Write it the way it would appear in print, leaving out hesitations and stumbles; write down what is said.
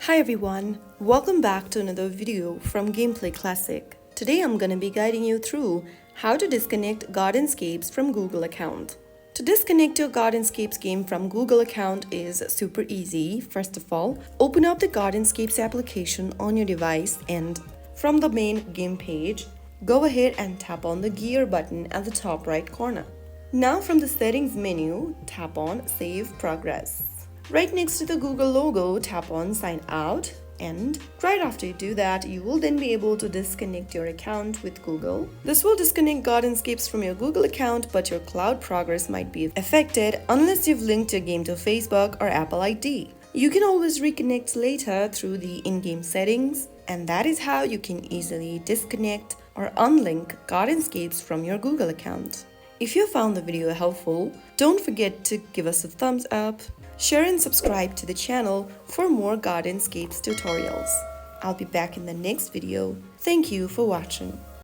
Hi everyone, welcome back to another video from Gameplay Classic. Today I'm gonna be guiding you through how to disconnect Gardenscapes from Google account. To disconnect your Gardenscapes game from Google account is super easy. First of all, open up the Gardenscapes application on your device and from the main game page, go ahead and tap on the gear button at the top right corner. Now from the settings menu, tap on Save Progress. Right next to the Google logo, tap on Sign Out, and right after you do that, you will then be able to disconnect your account with Google. This will disconnect Gardenscapes from your Google account, but your cloud progress might be affected unless you've linked your game to Facebook or Apple ID. You can always reconnect later through the in-game settings, and that is how you can easily disconnect or unlink Gardenscapes from your Google account. If you found the video helpful, don't forget to give us a thumbs up, share and subscribe to the channel for more Gardenscapes tutorials. I'll be back in the next video. Thank you for watching.